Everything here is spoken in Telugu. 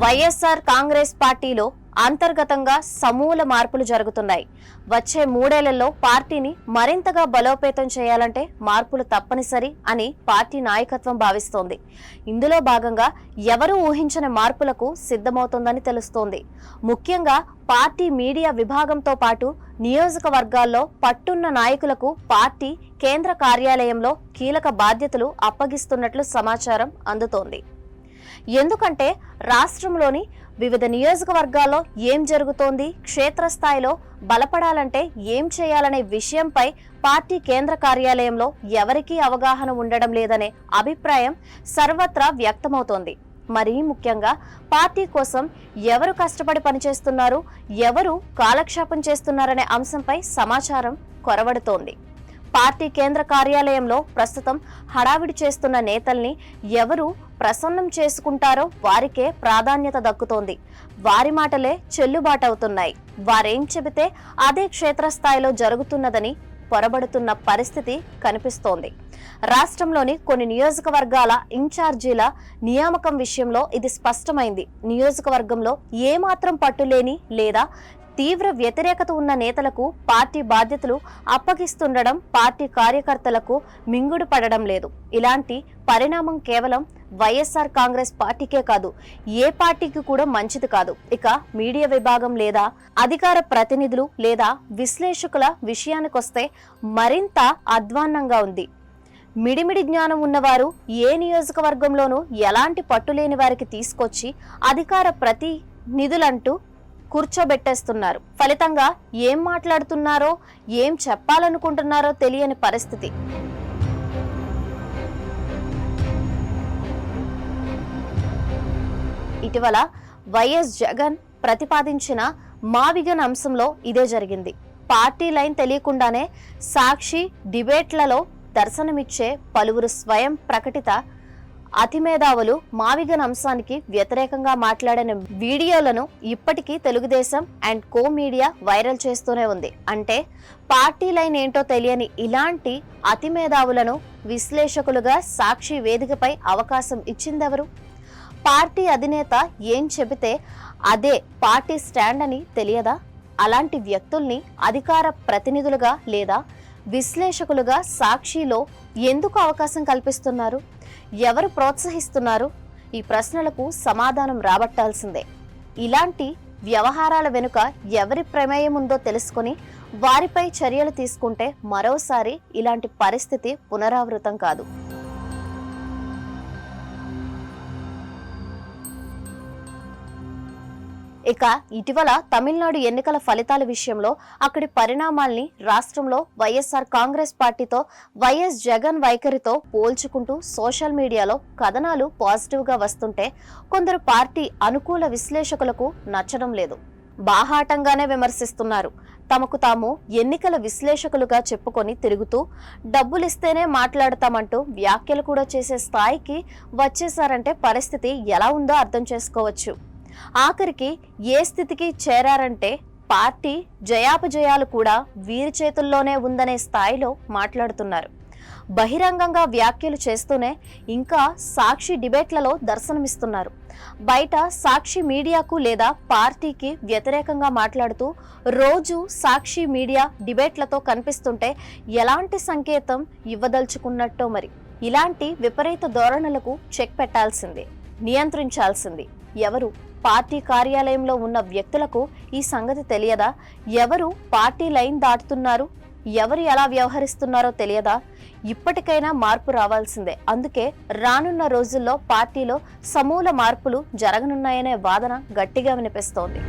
వైఎస్ఆర్ కాంగ్రెస్ పార్టీలో అంతర్గతంగా సమూల మార్పులు జరుగుతున్నాయి. వచ్చే 3 ఏళ్లలో పార్టీని మరింతగా బలోపేతం చేయాలంటే మార్పులు తప్పనిసరి అని పార్టీ నాయకత్వం భావిస్తోంది. ఇందులో భాగంగా ఎవరూ ఊహించని మార్పులకు సిద్ధమవుతోందని తెలుస్తోంది. ముఖ్యంగా పార్టీ మీడియా విభాగంతో పాటు నియోజకవర్గాల్లో పట్టున్న నాయకులకు పార్టీ కేంద్ర కార్యాలయంలో కీలక బాధ్యతలు అప్పగిస్తున్నట్లు సమాచారం అందుతోంది. ఎందుకంటే రాష్ట్రంలోని వివిధ నియోజకవర్గాల్లో ఏం జరుగుతోంది, క్షేత్రస్థాయిలో బలపడాలంటే ఏం చేయాలనే విషయంపై పార్టీ కేంద్ర కార్యాలయంలో ఎవరికీ అవగాహన ఉండడం లేదనే అభిప్రాయం సర్వత్రా వ్యక్తమవుతోంది. మరీ ముఖ్యంగా పార్టీ కోసం ఎవరు కష్టపడి పనిచేస్తున్నారు, ఎవరు కాలక్షేపం చేస్తున్నారనే అంశంపై సమాచారం కొరవడుతోంది. పార్టీ కేంద్ర కార్యాలయంలో ప్రస్తుతం హడావిడి చేస్తున్న నేతల్ని ఎవరు ప్రసన్నం చేసుకుంటారో వారికే ప్రాధాన్యత దక్కుతోంది. వారి మాటలే చెల్లుబాటవుతున్నాయి. వారేం చెబితే అదే క్షేత్రస్థాయిలో జరుగుతున్నదని పొరబడుతున్న పరిస్థితి కనిపిస్తోంది. రాష్ట్రంలోని కొన్ని నియోజకవర్గాల ఇన్ఛార్జీల నియామకం విషయంలో ఇది స్పష్టమైంది. నియోజకవర్గంలో ఏమాత్రం పట్టులేని లేదా తీవ్ర వ్యతిరేకత ఉన్న నేతలకు పార్టీ బాధ్యతలు అప్పగిస్తుండడం పార్టీ కార్యకర్తలకు మింగుడు పడడం లేదు. ఇలాంటి పరిణామం కేవలం వైఎస్ఆర్ కాంగ్రెస్ పార్టీకే కాదు, ఏ పార్టీకి కూడా మంచిది కాదు. ఇక మీడియా విభాగం లేదా అధికార ప్రతినిధులు లేదా విశ్లేషకుల విషయానికొస్తే మరింత అధ్వాన్నంగా ఉంది. మిడిమిడి జ్ఞానం ఉన్నవారు ఏ నియోజకవర్గంలోనూ ఎలాంటి పట్టులేని వారికి తీసుకొచ్చి అధికార ప్రతినిధులంటూ కూర్చోబెట్టేస్తున్నారు. ఫలితంగా ఏం మాట్లాడుతున్నారో, ఏం చెప్పాలనుకుంటున్నారో తెలియని పరిస్థితి. ఇటీవల వైఎస్ జగన్ ప్రతిపాదించిన మావిగన్ అంశంలో ఇదే జరిగింది. పార్టీ లైన్ తెలియకుండానే సాక్షి డిబేట్లలో దర్శనమిచ్చే పలువురు స్వయం ప్రకటిత అతిమేధావులు మావిగన్ అంశానికి వ్యతిరేకంగా మాట్లాడిన వీడియోలను ఇప్పటికీ Telugu Desam and co media viral చేస్తూనే ఉంది. అంటే పార్టీ లైన్ ఏంటో తెలియని ఇలాంటి అతిమేధావులను విశ్లేషకులుగా సాక్షి వేదికపై అవకాశం ఇచ్చిందెవరు? పార్టీ అధినేత ఏం చెబితే అదే పార్టీ స్టాండ్ అని తెలియదా? అలాంటి వ్యక్తుల్ని అధికార ప్రతినిధులుగా లేదా విశ్లేషకులుగా సాక్షిలో ఎందుకు అవకాశం కల్పిస్తున్నారు? ఎవరు ప్రోత్సహిస్తున్నారు? ఈ ప్రశ్నలకు సమాధానం రాబట్టాల్సిందే. ఇలాంటి వ్యవహారాల వెనుక ఎవరి ప్రమేయం ఉందో తెలుసుకొని వారిపై చర్యలు తీసుకుంటే మరోసారి ఇలాంటి పరిస్థితి పునరావృతం కాదు. ఇక ఇటీవల తమిళనాడు ఎన్నికల ఫలితాల విషయంలో అక్కడి పరిణామాల్ని రాష్ట్రంలో వైఎస్ఆర్ కాంగ్రెస్ పార్టీతో వైఎస్ జగన్ వైఖరితో పోల్చుకుంటూ సోషల్ మీడియాలో కథనాలు పాజిటివ్గా వస్తుంటే కొందరు పార్టీ అనుకూల విశ్లేషకులకు నచ్చడం లేదు. బాహాటంగానే విమర్శిస్తున్నారు. తమకు తాము ఎన్నికల విశ్లేషకులుగా చెప్పుకొని తిరుగుతూ డబ్బులిస్తేనే మాట్లాడతామంటూ వ్యాఖ్యలు కూడా చేసే స్థాయికి వచ్చేసారంటే పరిస్థితి ఎలా ఉందో అర్థం చేసుకోవచ్చు. ఆఖరికి ఏ స్థితికి చేరారంటే పార్టీ జయాపజయాలు కూడా వీరి చేతుల్లోనే ఉందనే స్థాయిలో మాట్లాడుతున్నారు. బహిరంగంగా వ్యాఖ్యలు చేస్తూనే ఇంకా సాక్షి డిబేట్లలో దర్శనమిస్తున్నారు. బయట సాక్షి మీడియాకు లేదా పార్టీకి వ్యతిరేకంగా మాట్లాడుతూ రోజు సాక్షి మీడియా డిబేట్లతో కనిపిస్తుంటే ఎలాంటి సంకేతం ఇవ్వదలుచుకున్నట్టో మరి. ఇలాంటి విపరీత ధోరణులకు చెక్ పెట్టాల్సిందే, నియంత్రించాల్సింది ఎవరు? పార్టీ కార్యాలయంలో ఉన్న వ్యక్తులకు ఈ సంగతి తెలియదా? ఎవరు పార్టీ లైన్ దాటుతున్నారు, ఎవరు ఎలా వ్యవహరిస్తున్నారో తెలియదా? ఇప్పటికైనా మార్పు రావాల్సిందే. అందుకే రానున్న రోజుల్లో పార్టీలో సమూల మార్పులు జరగనున్నాయనే వాదన గట్టిగా వినిపిస్తోంది.